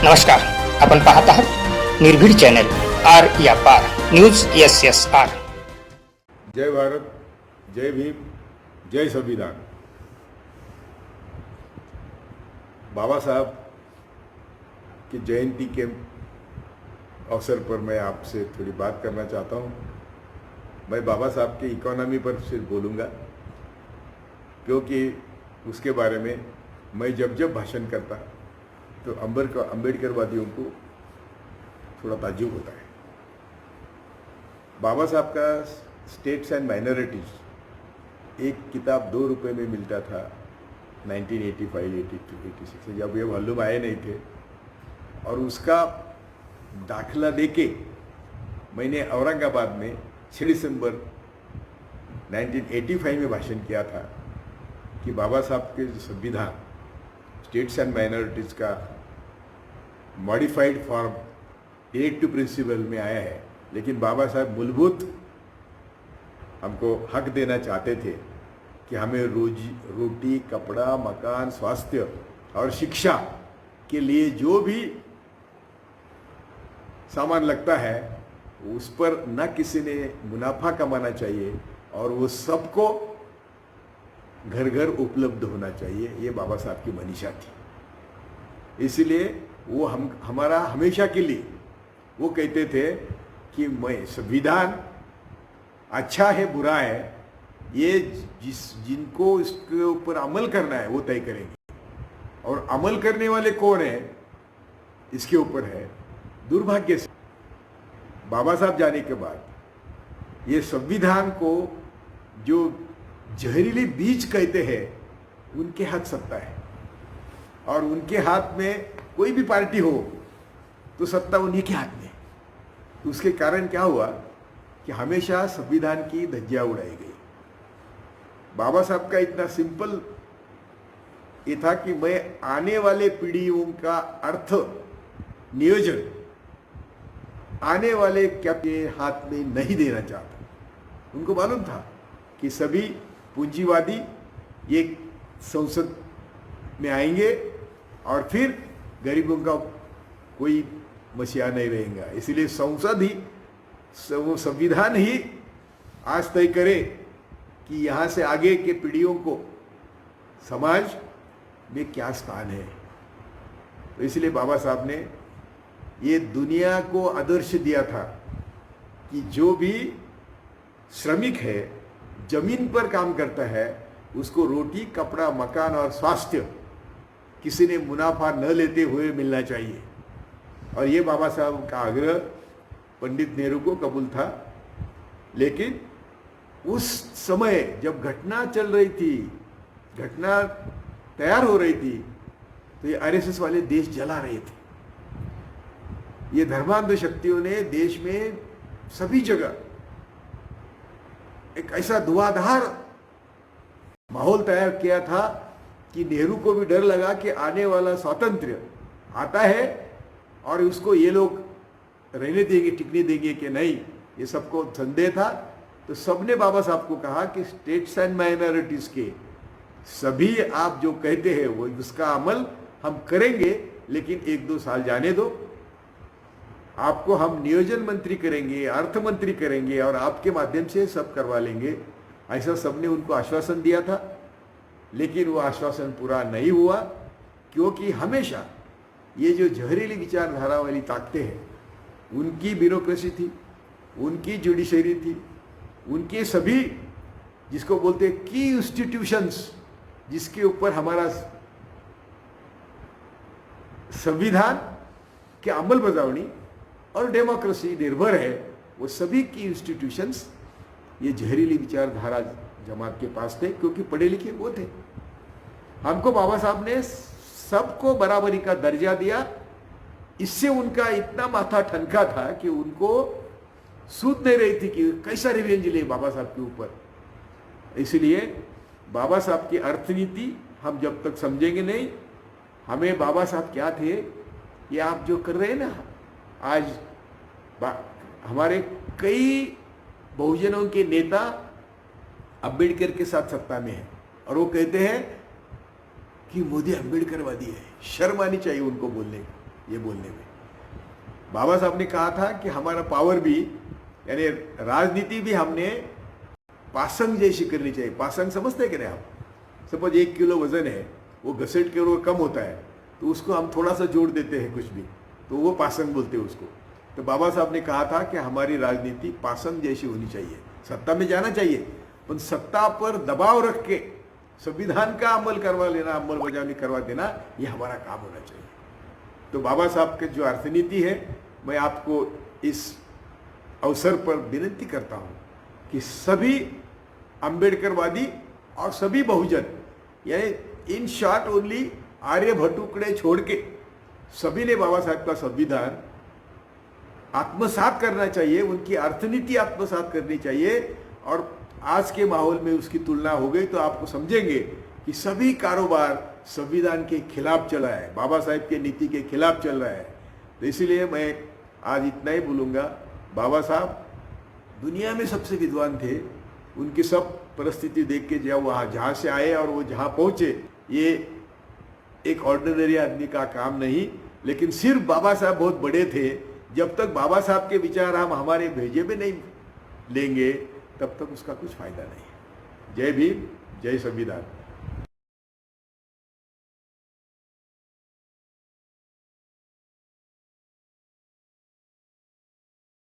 नमस्कार, आपण पाहत आहात निर्भीड चॅनल आर या पार न्यूज SSR। जय भारत, जय भीम, जय संविधान। बाबा साहब की जयंती के अवसर पर मैं आपसे थोड़ी बात करना चाहता हूँ। मैं बाबा साहब के इकोनॉमी पर सिर्फ बोलूँगा, क्योंकि उसके बारे में मैं जब भाषण करता तो अम्बेडकरवादियों को थोड़ा ताज्जुब होता है। बाबा साहब का स्टेट्स एंड माइनॉरिटीज एक किताब 2 रुपये में मिलता था 1985, 82, 86 जब ये वॉल्यूम आए नहीं थे, और उसका दाखला देके मैंने औरंगाबाद में 6 दिसंबर 1985 में भाषण किया था कि बाबा साहब के जो संविधान स्टेट्स एंड माइनॉरिटीज़ का मॉडिफाइड फॉर्म डायरेक्टिव प्रिंसिपल में आया है, लेकिन बाबा साहब मूलभूत हमको हक देना चाहते थे कि हमें रोटी, कपड़ा, मकान, स्वास्थ्य और शिक्षा के लिए जो भी सामान लगता है उस पर न किसी ने मुनाफा कमाना चाहिए और वो सबको घर घर उपलब्ध होना चाहिए। ये बाबा साहब की मनीषा थी। इसलिए वो हमारा हमेशा के लिए वो कहते थे कि मैं संविधान अच्छा है बुरा है, ये जिनको इसके ऊपर अमल करना है वो तय करेंगे, और अमल करने वाले कौन है इसके ऊपर है। दुर्भाग्य से बाबा साहब जाने के बाद ये संविधान को जो जहरीली बीज कहते हैं उनके हाथ सत्ता है, और उनके हाथ में कोई भी पार्टी हो तो सत्ता उन्हीं के हाथ में। तो उसके कारण क्या हुआ कि हमेशा संविधान की धज्जियां उड़ाई गई। बाबा साहब का इतना सिंपल ये था कि मैं आने वाले पीढ़ियों का अर्थ नियोजन आने वाले क्या के हाथ में नहीं देना चाहता। उनको मालूम था कि सभी पूंजीवादी ये संसद में आएंगे और फिर गरीबों का कोई मसीहा नहीं रहेगा। इसलिए संसद ही संविधान ही आज तय करे कि यहाँ से आगे के पीढ़ियों को समाज में क्या स्थान है। तो इसलिए बाबा साहब ने ये दुनिया को आदर्श दिया था कि जो भी श्रमिक है, जमीन पर काम करता है, उसको रोटी, कपड़ा, मकान और स्वास्थ्य किसी ने मुनाफा न लेते हुए मिलना चाहिए। और ये बाबा साहब का आग्रह पंडित नेहरू को कबूल था। लेकिन उस समय जब घटना चल रही थी, घटना तैयार हो रही थी, तो ये RSS वाले देश जला रहे थे। ये धर्मांध शक्तियों ने देश में सभी जगह एक ऐसा धुआंधार माहौल तैयार किया था कि नेहरू को भी डर लगा कि आने वाला स्वातंत्र्य आता है और उसको ये लोग रहने देंगे, टिकने देंगे कि नहीं, ये सबको संदेह था। तो सबने बाबा साहब को कहा कि स्टेट्स एंड माइनॉरिटीज के सभी आप जो कहते हैं वो उसका अमल हम करेंगे, लेकिन 1-2 साल जाने दो, आपको हम नियोजन मंत्री करेंगे, अर्थ मंत्री करेंगे और आपके माध्यम से सब करवा लेंगे। ऐसा सबने उनको आश्वासन दिया था, लेकिन वो आश्वासन पूरा नहीं हुआ, क्योंकि हमेशा ये जो जहरीली विचारधारा वाली ताकतें हैं, उनकी ब्यूरोक्रेसी थी, उनकी जुडिशरी थी, उनके सभी जिसको बोलते हैं की इंस्टीट्यूशंस, जिसके ऊपर हमारा संविधान के अमल बजावनी और डेमोक्रेसी निर्भर है, वो सभी की इंस्टीट्यूशंस ये जहरीली विचारधारा जमात के पास थे, क्योंकि पढ़े लिखे वो थे। हमको बाबा साहब ने सबको बराबरी का दर्जा दिया। इससे उनका इतना माथा ठनका था कि उनको सूझ नहीं रही थी कि कैसा रिवेंज ले बाबा साहब के ऊपर। इसलिए बाबा साहब की अर्थनीति हम जब तक समझेंगे नहीं, हमें बाबा साहब क्या थे ये आप जो कर रहे हैं ना, आज हमारे कई बहुजनों के नेता अम्बेडकर के साथ सत्ता में है और वो कहते हैं कि मोदी अम्बेडकरवादी है। शर्म आनी चाहिए उनको बोलने की। ये बोलने में। बाबा साहब ने कहा था कि हमारा पावर भी, यानी राजनीति भी हमने पासंग जैसी करनी चाहिए। पासंग समझते हैं कि नहीं आप? सपोज 1 किलो वजन है, वो घसीट के और कम होता है तो उसको हम थोड़ा सा जोड़ देते हैं कुछ भी, तो वो पासंग बोलते हैं उसको। तो बाबा साहब ने कहा था कि हमारी राजनीति पासंग जैसी होनी चाहिए। सत्ता में जाना चाहिए, पर सत्ता पर दबाव रख के संविधान का अमल करवा लेना, अमलबजावनी करवा देना, ये हमारा काम होना चाहिए। तो बाबा साहब के जो अर्थनीति है, मैं आपको इस अवसर पर विनती करता हूँ कि सभी अंबेडकरवादी और सभी बहुजन, यानी इन शॉर्ट ओनली आर्य भटुकड़े छोड़ के सभी ने बाबा साहब का संविधान आत्मसात करना चाहिए, उनकी अर्थनीति आत्मसात करनी चाहिए। और आज के माहौल में उसकी तुलना हो गई तो आपको समझेंगे कि सभी कारोबार संविधान के खिलाफ चला है, बाबा साहब के नीति के खिलाफ चल रहा है। तो इसीलिए मैं आज इतना ही बोलूँगा, बाबा साहब दुनिया में सबसे विद्वान थे। उनकी सब परिस्थिति देख के जहाँ से आए और वो जहाँ पहुँचे, ये एक ऑर्डिनरी आदमी का काम नहीं। लेकिन सिर्फ बाबा साहब बहुत बड़े थे। जब तक बाबा साहब के विचार हम हमारे भेजे में नहीं लेंगे, तब तक उसका कुछ फायदा नहीं। जय भीम, जय संविधान।